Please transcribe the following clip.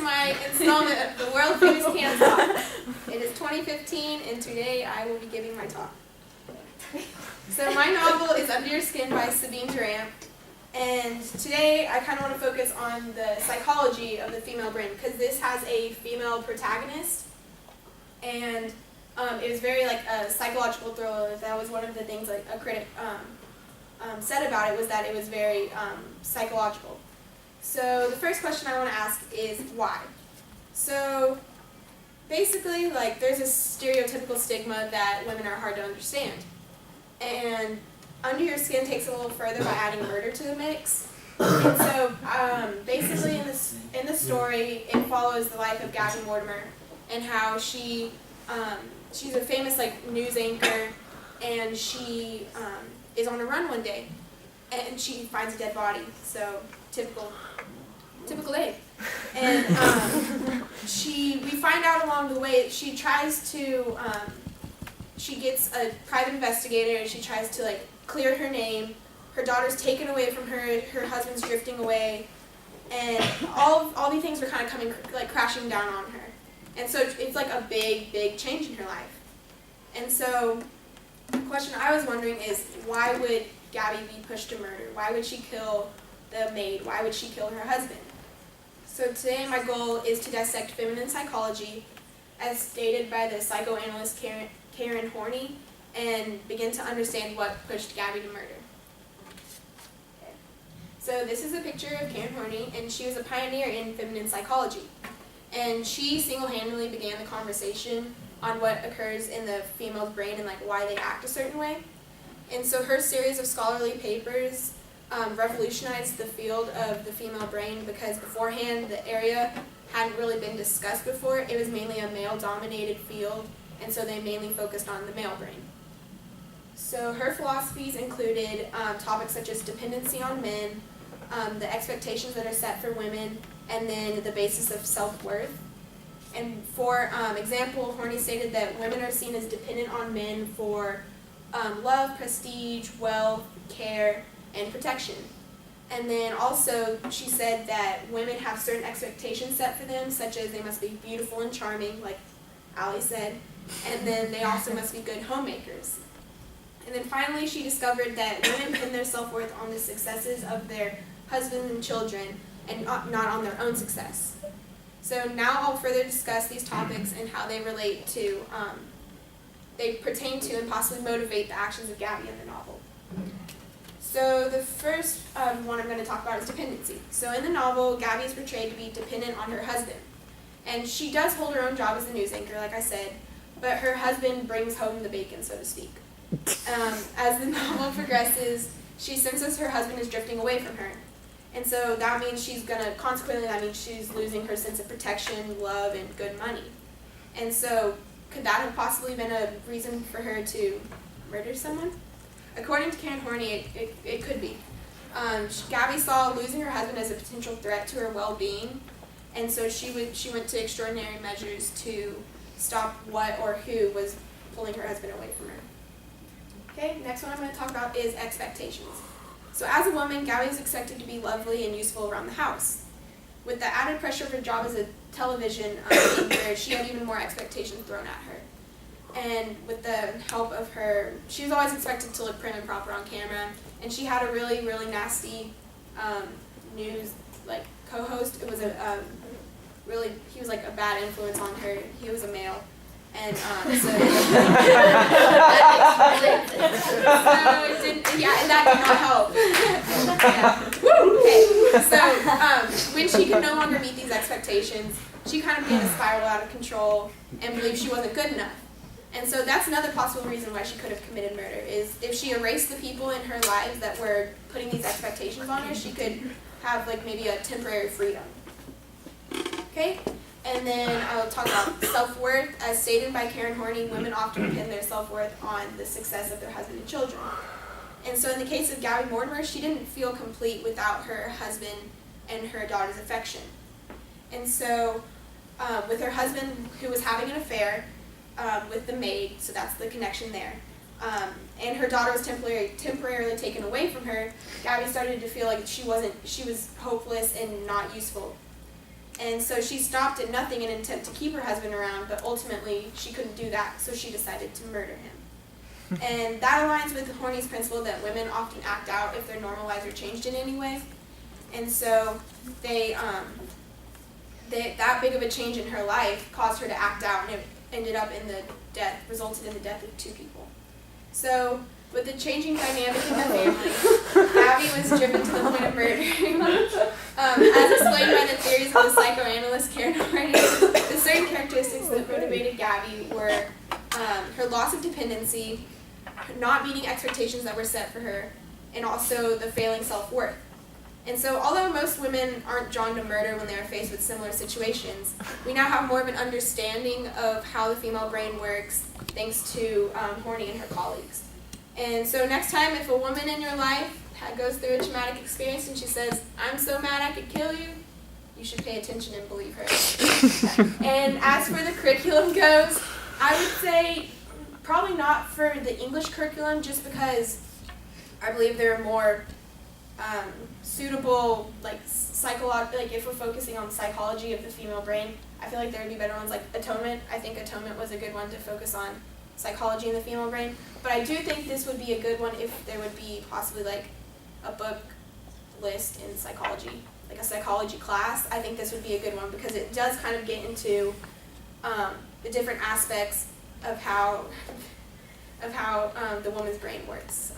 my installment of the world famous Can Talk. It is 2015, and today I will be giving my talk. So my novel is Under Your Skin by Sabine Durrant, and today I kind of want to focus on the psychology of the female brain, because this has a female protagonist, and it was very like a psychological thriller. That was one of the things like a critic said about it, was that it was very psychological. So the first question I want to ask is why? So basically, like, there's a stereotypical stigma that women are hard to understand. And Under Your Skin takes it a little further by adding murder to the mix. And so basically in the story, it follows the life of Gabby Mortimer and how she's a famous like news anchor, and she is on a run one day and she finds a dead body. So typical day. And we find out along the way, she gets a private investigator and she tries to like clear her name. Her daughter's taken away from her, her husband's drifting away, and all these things are kind of coming like crashing down on her. And so it's like a big change in her life. And so the question I was wondering is, why would Gabby be pushed to murder? Why would she kill the maid? Why would she kill her husband? So today my goal is to dissect feminine psychology as stated by the psychoanalyst Karen Horney, and begin to understand what pushed Gabby to murder. Okay. So this is a picture of Karen Horney, and she was a pioneer in feminine psychology. And she single-handedly began the conversation on what occurs in the female's brain and like why they act a certain way. And so her series of scholarly papers revolutionized the field of the female brain, because beforehand the area hadn't really been discussed before. It was mainly a male-dominated field, and so they mainly focused on the male brain. So her philosophies included topics such as dependency on men, the expectations that are set for women, and then the basis of self-worth. And for example, Horney stated that women are seen as dependent on men for love, prestige, wealth, care, and protection. And then also she said that women have certain expectations set for them, such as they must be beautiful and charming, like Allie said, and then they also must be good homemakers. And then finally she discovered that women pin their self-worth on the successes of their husbands and children, and not on their own success. So now I'll further discuss these topics and how they relate to, they pertain to and possibly motivate the actions of Gabby in the novel. So the first one I'm going to talk about is dependency. So in the novel, Gabby is portrayed to be dependent on her husband. And she does hold her own job as a news anchor, like I said, but her husband brings home the bacon, so to speak. As the novel progresses, she senses her husband is drifting away from her. And so that means consequently that means she's losing her sense of protection, love, and good money. And so could that have possibly been a reason for her to murder someone? According to Karen Horney, it could be. Gabby saw losing her husband as a potential threat to her well-being, and so she went to extraordinary measures to stop what or who was pulling her husband away from her. Okay, next one I'm going to talk about is expectations. So as a woman, Gabby is expected to be lovely and useful around the house. With the added pressure of her job as a television anchor, she had even more expectations thrown at her. And with the help of her, she was always expected to look prim and proper on camera, and she had a really nasty news like co-host. It was he was like a bad influence on her. He was a male, and so that did not help. Okay, so when she could no longer meet these expectations, she kind of began to spiral out of control and believed she wasn't good enough. And so that's another possible reason why she could have committed murder, is if she erased the people in her lives that were putting these expectations on her, she could have like maybe a temporary freedom. Okay? And then I'll talk about self-worth. As stated by Karen Horney, women often pin their self-worth on the success of their husband and children. And so in the case of Gabby Mortimer, she didn't feel complete without her husband and her daughter's affection. And so with her husband, who was having an affair with the maid, so that's the connection there, and her daughter was temporarily taken away from her, Gabby started to feel like she was hopeless and not useful. And so she stopped at nothing in an attempt to keep her husband around, but ultimately she couldn't do that, so she decided to murder him. And that aligns with Horny's principle that women often act out if they're normalized or changed in any way. And so that big of a change in her life caused her to act out, and it resulted in the death of 2 people. So with the changing dynamic in the family, Gabby was driven to the point of murdering. As explained by the theories of the psychoanalyst Karen Horney, the certain characteristics that motivated Gabby were her loss of dependency, not meeting expectations that were set for her, and also the failing self-worth. And so although most women aren't drawn to murder when they are faced with similar situations, we now have more of an understanding of how the female brain works thanks to Horny and her colleagues. And so next time if a woman in your life goes through a traumatic experience and she says, "I'm so mad I could kill you," you should pay attention and believe her. And as for the curriculum goes, I would say probably not for the English curriculum, just because I believe there are more suitable, like if we're focusing on psychology of the female brain, I feel like there would be better ones like Atonement. I think Atonement was a good one to focus on psychology in the female brain. But I do think this would be a good one if there would be possibly like a book list in psychology, like a psychology class. I think this would be a good one because it does kind of get into the different aspects of how the woman's brain works. So.